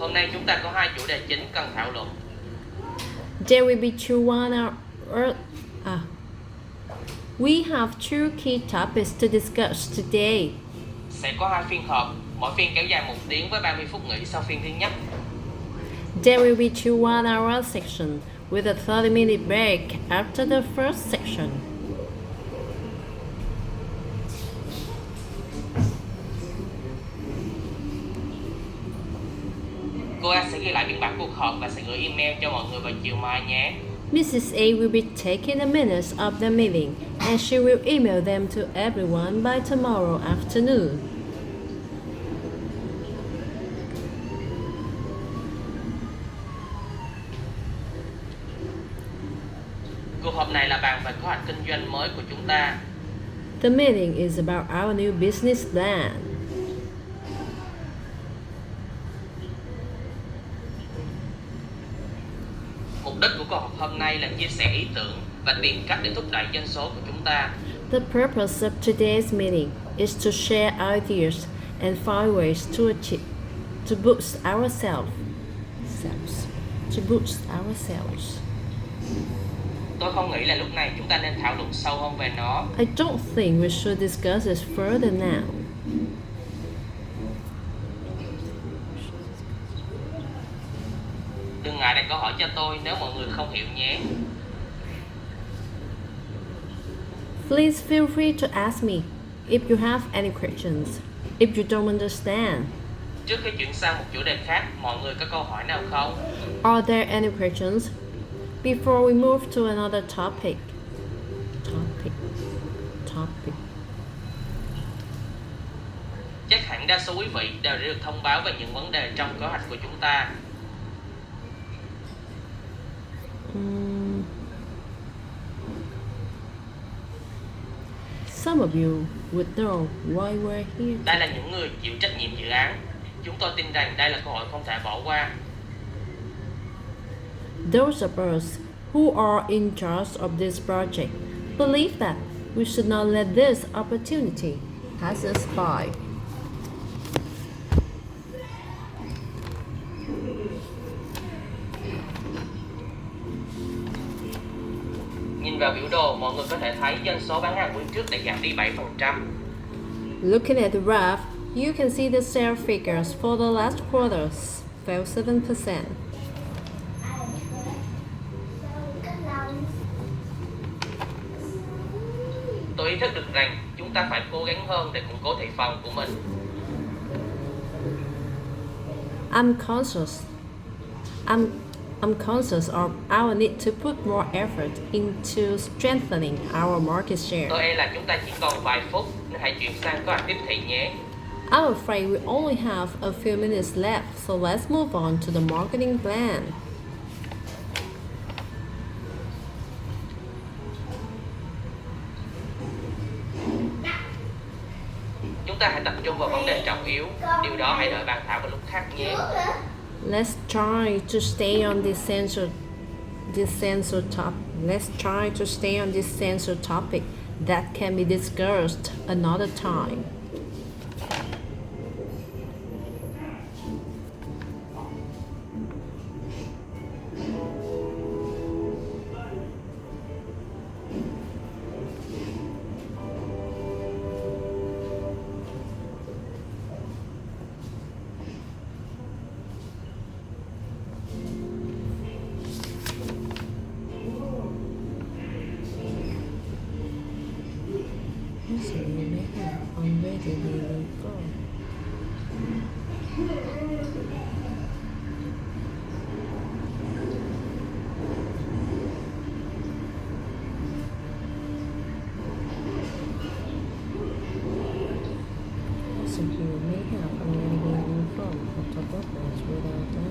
Hôm nay chúng ta có hai chủ đề chính cần thảo luận. There will be we have two key topics to discuss today. Sẽ có hai phiên họp, mỗi phiên kéo dài 1 tiếng với 30 phút nghỉ sau phiên thứ nhất. There will be two 1-hour sections with a 30-minute break after the first section. Cô A sẽ ghi lại biên bản cuộc họp và sẽ gửi email cho mọi người vào chiều mai nhé. Mrs. A will be taking the minutes of the meeting and she will email them to everyone by tomorrow afternoon. Cuộc họp này là bàn về kế hoạch kinh doanh mới của chúng ta. The meeting is about our new business plan. Mục đích của cuộc họp hôm nay là chia sẻ ý tưởng và tìm cách để thúc đẩy doanh số của chúng ta. The purpose of today's meeting is to share ideas and find ways to boost ourselves. Tôi không nghĩ là lúc này chúng ta nên thảo luận sâu hơn về nó. I don't think we should discuss this further now. Đừng ngại đặt câu hỏi cho tôi nếu mọi người không hiểu nhé. Please feel free to ask me if you have any questions, if you don't understand. Trước khi chuyển sang một chủ đề khác, mọi người có câu hỏi nào không? Are there any questions? Before we move to another topic. Chắc hẳn đa số quý vị đều đã được thông báo về những vấn đề trong kế hoạch của chúng ta. Some of you would know why we're here. Đây là những người chịu trách nhiệm dự án. Chúng tôi tin rằng đây là cơ hội không thể bỏ qua. Those of us who are in charge of this project believe that we should not let this opportunity pass us by. Nhìn vào biểu đồ, mọi người có thể thấy doanh số bán hàng quý trước đã giảm đi 7%. Looking at the graph, you can see the sales figures for the last quarters fell 7%. Tôi ý thức được rằng chúng ta phải cố gắng hơn để củng cố thị phần của mình. I'm conscious of our need to put more effort into strengthening our market share. Tôi e là chúng ta chỉ còn vài phút nên hãy chuyển sang kế hoạch tiếp thị nhé. I'm afraid we only have a few minutes left, so let's move on to the marketing plan. Chúng ta hãy tập trung vào vấn đề trọng yếu. Điều đó hãy đợi bàn thảo vào lúc khác nhé. Let's try to stay on this central topic that can be discussed another time.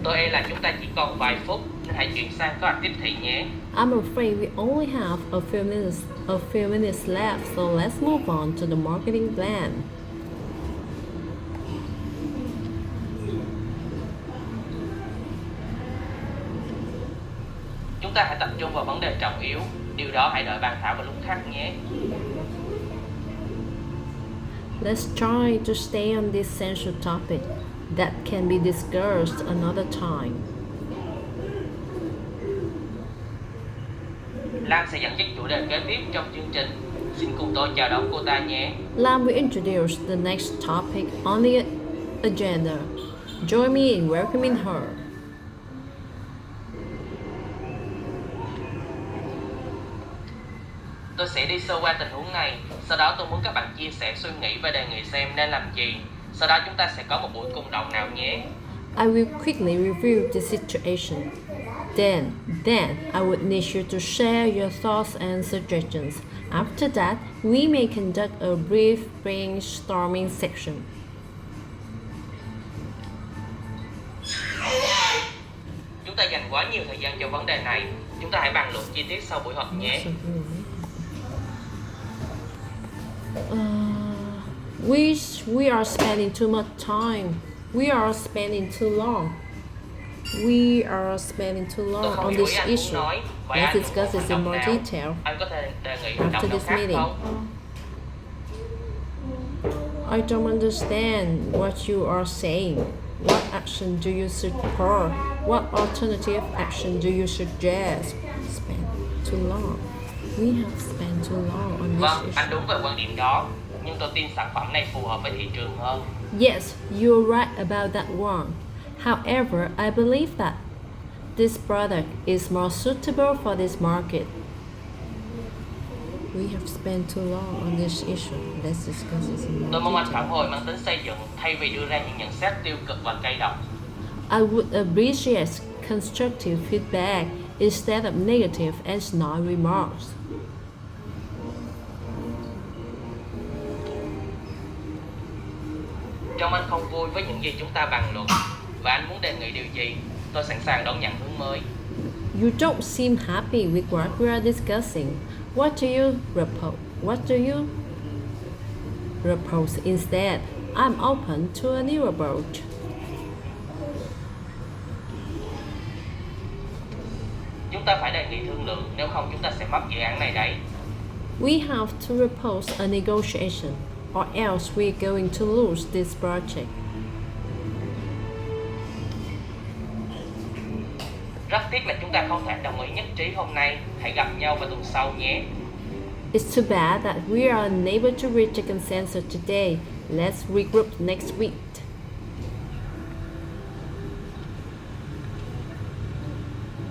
Tôi e là chúng ta chỉ còn vài phút nên hãy chuyển sang kế hoạch tiếp thị nhé. I'm afraid we only have a few minutes left, so let's move on to the marketing plan. Chúng ta hãy tập trung vào vấn đề trọng yếu. Điều đó hãy đợi bàn thảo vào lúc khác nhé. Let's try to stay on this central topic that can be discussed another time. Lam sẽ dẫn dắt chủ đề kế tiếp trong chương trình. Xin cùng tôi chào đón cô ta nhé. Lam will introduce the next topic on the agenda. Join me in welcoming her. Tôi sẽ đi sơ qua tình huống này, sau đó tôi muốn các bạn chia sẻ suy nghĩ và đề nghị xem nên làm gì. Sau đó chúng ta sẽ có một buổi cùng đồng nào nhé. I will quickly review the situation. Then I would need you to share your thoughts and suggestions. After that, we may conduct a brief brainstorming section. Chúng ta dành quá nhiều thời gian cho vấn đề này. Chúng ta hãy bàn luận chi tiết sau buổi họp nhé. We are spending too much time. We are spending too long. We are spending too long on this issue. Let's discuss this in more detail Anh có thể đề nghị hoạt after động nào this khác meeting. không? I don't understand what you are saying. What action do you support? What alternative action do you suggest? Spend too long. We have spent too long on Vâng, this anh issue. đúng về quan điểm đó. Nhưng tôi tin sản phẩm này phù hợp với thị trường hơn. Yes, you're right about that one. However, I believe that this product is more suitable for this market. We have spent too long on this issue. Let's discuss this in Tôi mong more anh phản detail. hồi mang tính xây dựng thay vì đưa ra những nhận xét tiêu cực và cay độc. I would appreciate constructive feedback instead of negative and snide remarks. Trông anh không vui với những gì chúng ta bàn luận. Và anh muốn đề nghị điều gì? Tôi sẵn sàng đón nhận hướng mới. You don't seem happy with what we are discussing. What do you propose? What do you propose instead? I'm open to a new approach. Chúng ta phải đề nghị thương lượng, nếu không chúng ta sẽ mất dự án này đấy. We have to propose a negotiation, or else we're going to lose this project. Rất tiếc là chúng ta không thể đồng ý nhất trí hôm nay. Hãy gặp nhau vào tuần sau nhé. It's too bad that we are unable to reach a consensus today. Let's regroup next week.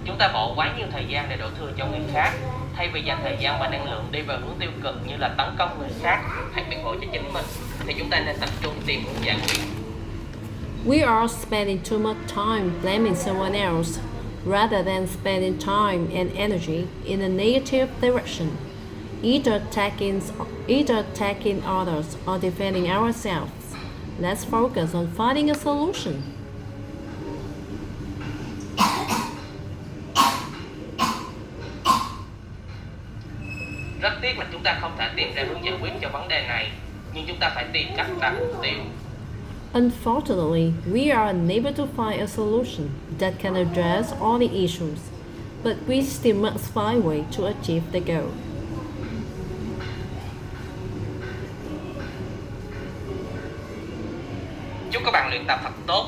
Chúng ta bỏ quá nhiều thời gian để đổ thừa cho người khác. Thay vì dành thời gian và năng lượng đi vào hướng tiêu cực như là tấn công người khác hay biện hộ cho chính mình, thì chúng ta nên tập trung tìm hướng giải quyết. We are spending too much time blaming someone else rather than spending time and energy in a negative direction, either attacking others or defending ourselves. Let's focus on finding a solution. Rất tiếc là chúng ta không thể tìm ra hướng giải quyết cho vấn đề này, nhưng chúng ta phải tìm cách đạt mục tiêu. Unfortunately, we are unable to find a solution that can address all the issues, but we still must find a way to achieve the goal. Chúc các bạn luyện tập thật tốt.